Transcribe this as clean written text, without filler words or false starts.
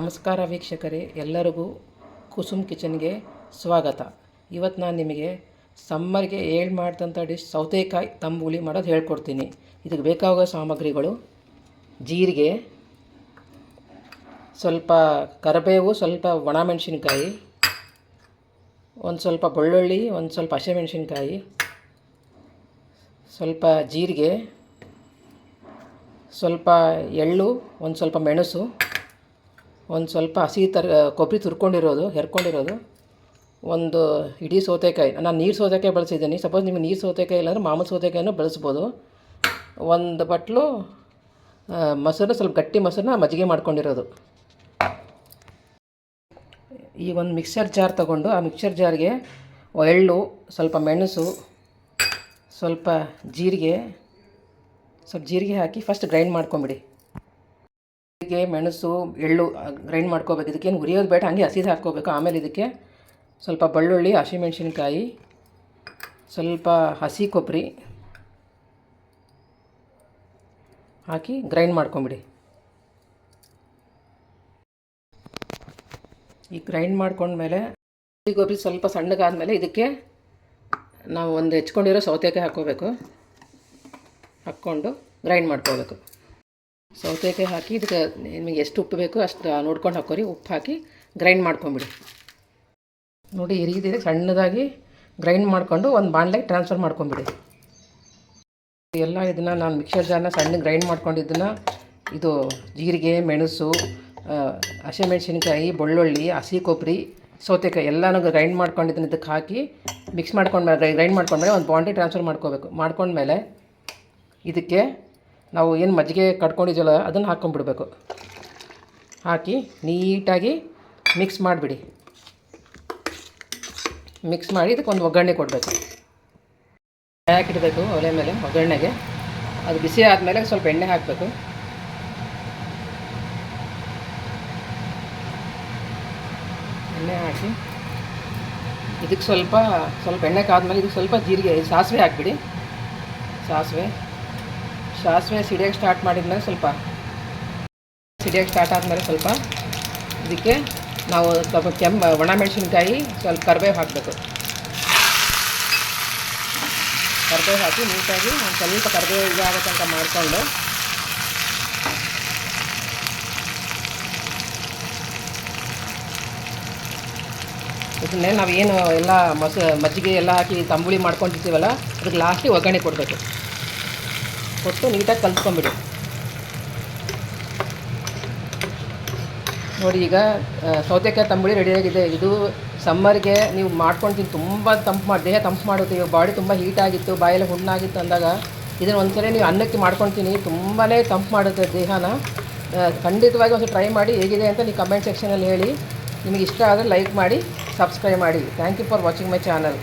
ನಮಸ್ಕಾರ ವೀಕ್ಷಕರೇ, ಎಲ್ಲರಿಗೂ ಕುಸುಮ್ ಕಿಚನ್ಗೆ ಸ್ವಾಗತ. ಇವತ್ತು ನಾನು ನಿಮಗೆ ಸಮ್ಮರ್ಗೆ ಮಾಡಿದಂಥ ಡಿಶ್ ಸೌತೆಕಾಯಿ ತಂಬುಳಿ ಮಾಡೋದು ಹೇಳ್ಕೊಡ್ತೀನಿ. ಇದಕ್ಕೆ ಬೇಕಾಗೋ ಸಾಮಗ್ರಿಗಳು: ಜೀರಿಗೆ, ಸ್ವಲ್ಪ ಕರಿಬೇವು, ಸ್ವಲ್ಪ ಒಣಮೆಣಸಿನ್ಕಾಯಿ, ಒಂದು ಸ್ವಲ್ಪ ಬೆಳ್ಳುಳ್ಳಿ, ಒಂದು ಸ್ವಲ್ಪ ಹಸಿಮೆಣಸಿನ್ಕಾಯಿ, ಸ್ವಲ್ಪ ಜೀರಿಗೆ, ಸ್ವಲ್ಪ ಎಳ್ಳು, ಒಂದು ಸ್ವಲ್ಪ ಮೆಣಸು, ಒಂದು ಸ್ವಲ್ಪ ಹಸಿ ಕೊಬ್ಬರಿ ಹೆರ್ಕೊಂಡಿರೋದು, ಒಂದು ಇಡೀ ಸೌತೆಕಾಯಿ. ನಾನು ನೀರು ಸೌತೆಕಾಯಿ ಬಳಸಿದ್ದೀನಿ. ಸಪೋಸ್ ನಿಮಗೆ ನೀರು ಸೌತೆಕಾಯಿ ಇಲ್ಲಾಂದರೆ ಮಾಮೂಲು ಸೌತೆಕಾಯಿನೂ ಬಳಸ್ಬೋದು. ಒಂದು ಬಟ್ಲು ಮೊಸರು, ಸ್ವಲ್ಪ ಗಟ್ಟಿ ಮೊಸರನ್ನ ಮಜ್ಜಿಗೆ ಮಾಡ್ಕೊಂಡಿರೋದು. ಈಗ ಒಂದು ಮಿಕ್ಸರ್ ಜಾರ್ ತೊಗೊಂಡು ಆ ಮಿಕ್ಸರ್ ಜಾರ್ಗೆ ಎಳ್ಳು, ಸ್ವಲ್ಪ ಮೆಣಸು, ಸ್ವಲ್ಪ ಜೀರಿಗೆ ಹಾಕಿ ಫಸ್ಟ್ ಗ್ರೈಂಡ್ ಮಾಡ್ಕೊಂಬಿಡಿ. ಜೀರಿಗೆ, ಮೆಣಸು, ಎಳ್ಳು ಗ್ರೈಂಡ್ ಮಾಡ್ಕೋಬೇಕು. ಇದಕ್ಕೇನು ಉರಿಯೋದು ಬೇಡ, ಹಾಗೆ ಹಸಿದು ಹಾಕ್ಕೋಬೇಕು. ಆಮೇಲೆ ಇದಕ್ಕೆ ಸ್ವಲ್ಪ ಬೆಳ್ಳುಳ್ಳಿ, ಹಸಿಮೆಣಸಿನ್ಕಾಯಿ, ಸ್ವಲ್ಪ ಹಸಿ ಕೊಬ್ಬರಿ ಹಾಕಿ ಗ್ರೈಂಡ್ ಮಾಡ್ಕೊಂಬಿಡಿ. ಈ ಗ್ರೈಂಡ್ ಮಾಡ್ಕೊಂಡ್ಮೇಲೆ ಹಸಿ ಕೊಬ್ಬರಿ ಸ್ವಲ್ಪ ಸಣ್ಣಗಾದ್ಮೇಲೆ ಇದಕ್ಕೆ ನಾವು ಒಂದು ಹೆಚ್ಕೊಂಡಿರೋ ಸೌತೆಕಾಯಿ ಹಾಕ್ಕೊಂಡು ಗ್ರೈಂಡ್ ಮಾಡ್ಕೋಬೇಕು. ಸೌತೆಕಾಯಿ ಹಾಕಿ ಇದಕ್ಕೆ ನಿಮಗೆ ಎಷ್ಟು ಉಪ್ಪು ಬೇಕೋ ಅಷ್ಟು ನೋಡ್ಕೊಂಡು ಹಾಕೋರಿ. ಉಪ್ಪು ಹಾಕಿ ಗ್ರೈಂಡ್ ಮಾಡ್ಕೊಂಬಿಡಿ. ನೋಡಿ, ಈ ರೀತಿ ಸಣ್ಣದಾಗಿ ಗ್ರೈಂಡ್ ಮಾಡಿಕೊಂಡು ಒಂದು ಬಾಣಲೆಗೆ ಟ್ರಾನ್ಸ್ಫರ್ ಮಾಡ್ಕೊಂಬಿಡಿ. ಇದನ್ನು ನಾನು ಮಿಕ್ಸರ್ ಜಾರ್ನ ಸಣ್ಣ ಗ್ರೈಂಡ್ ಮಾಡ್ಕೊಂಡಿದ್ದನ್ನು ಇದು ಜೀರಿಗೆ, ಮೆಣಸು, ಹಸಿಮೆಣಸಿನ್ಕಾಯಿ, ಬೆಳ್ಳುಳ್ಳಿ, ಹಸಿ ಕೊಬ್ಬರಿ, ಸೌತೆಕಾಯಿ ಎಲ್ಲನೂ ಗ್ರೈಂಡ್ ಮಾಡ್ಕೊಂಡಿದ್ದನ್ನು ಇದಕ್ಕೆ ಹಾಕಿ ಮಿಕ್ಸ್ ಮಾಡ್ಕೊಂಡ್ಮೇಲೆ ಗ್ರೈಂಡ್ ಮಾಡ್ಕೊಂಡ್ಮೇಲೆ ಒಂದು ಬಾಂಡ್ಲಿ ಟ್ರಾನ್ಸ್ಫರ್ ಮಾಡ್ಕೊಂಡ್ಮೇಲೆ ಇದಕ್ಕೆ ನಾವು ಏನು ಮಜ್ಜಿಗೆ ಕಟ್ಕೊಂಡಿದ್ದೀವಲ್ಲ ಅದನ್ನು ಹಾಕ್ಕೊಂಡ್ಬಿಡ್ಬೇಕು. ಹಾಕಿ ನೀಟಾಗಿ ಮಿಕ್ಸ್ ಮಾಡಿಬಿಡಿ. ಮಿಕ್ಸ್ ಮಾಡಿ ಇದಕ್ಕೆ ಒಂದು ಒಗ್ಗರಣೆ ಕೊಡಬೇಕು. ಹಾಕಿಡಬೇಕು ಒಲೆ ಮೇಲೆ ಒಗ್ಗರಣೆಗೆ. ಅದು ಬಿಸಿ ಆದಮೇಲೆ ಸ್ವಲ್ಪ ಎಣ್ಣೆ ಹಾಕಬೇಕು. ಎಣ್ಣೆ ಹಾಕಿ ಇದಕ್ಕೆ ಸ್ವಲ್ಪ ಎಣ್ಣೆ ಕಾದ್ಮೇಲೆ ಇದಕ್ಕೆ ಸ್ವಲ್ಪ ಜೀರಿಗೆ, ಸಾಸಿವೆ ಹಾಕಿಬಿಡಿ. ಸಾಸಿವೆ ಸಿಡಿಯೋಕ್ಕೆ ಸ್ಟಾರ್ಟ್ ಮಾಡಿದ್ಮೇಲೆ ಸ್ಟಾರ್ಟ್ ಆದಮೇಲೆ ಸ್ವಲ್ಪ ಇದಕ್ಕೆ ನಾವು ಸ್ವಲ್ಪ ಒಣಮೆಣಸಿನ್ಕಾಯಿ, ಸ್ವಲ್ಪ ಕರಿಬೇವು ಹಾಕಬೇಕು. ಕರಿಬೇವು ಹಾಕಿ ನೀಟಾಗಿ ಒಂದು ಸ್ವಲ್ಪ ಕರಿಬೇವು ಇದಾಗೋ ತನಕ ಮಾಡಿಕೊಂಡು ಇದನ್ನೇ ನಾವೇನು ಎಲ್ಲ ಮಜ್ಜಿಗೆ ಎಲ್ಲ ಹಾಕಿ ತಂಬುಳಿ ಮಾಡ್ಕೊಂಡಿರ್ತೀವಲ್ಲ ಅದಕ್ಕೆ ಲಾಸ್ಟಿಗೆ ಒಗ್ಗರಣೆ ಕೊಡಬೇಕು. ಕೊಟ್ಟು ನೀಟಾಗಿ ಕಲಿಸ್ಕೊಂಬಿಡಿ. ನೋಡಿ, ಈಗ ಸೌತೆಕಾಯಿ ತಂಬುಳಿ ರೆಡಿಯಾಗಿದೆ. ಇದು ಸಮ್ಮರ್ಗೆ ನೀವು ಮಾಡ್ಕೊಂಡು ತುಂಬ ದೇಹ ತಂಪು ಮಾಡುತ್ತೆ. ಇವಾಗ ಬಾಡಿ ತುಂಬ ಹೀಟಾಗಿತ್ತು, ಬಾಯಲ್ಲಿ ಹುಣ್ಣಾಗಿತ್ತು ಅಂದಾಗ ಇದನ್ನು ಒಂದ್ಸಲ ನೀವು ಅನ್ನಕ್ಕೆ ಮಾಡ್ಕೊಳ್ತೀನಿ, ತುಂಬಾ ತಂಪು ಮಾಡುತ್ತೆ ದೇಹನ. ಖಂಡಿತವಾಗಿ ಒಂದು ಟ್ರೈ ಮಾಡಿ. ಹೇಗಿದೆ ಅಂತ ನೀವು ಕಮೆಂಟ್ ಸೆಕ್ಷನಲ್ಲಿ ಹೇಳಿ. ನಿಮಗೆ ಇಷ್ಟ ಆದರೆ ಲೈಕ್ ಮಾಡಿ, ಸಬ್ಸ್ಕ್ರೈಬ್ ಮಾಡಿ. Thank you for watching my channel.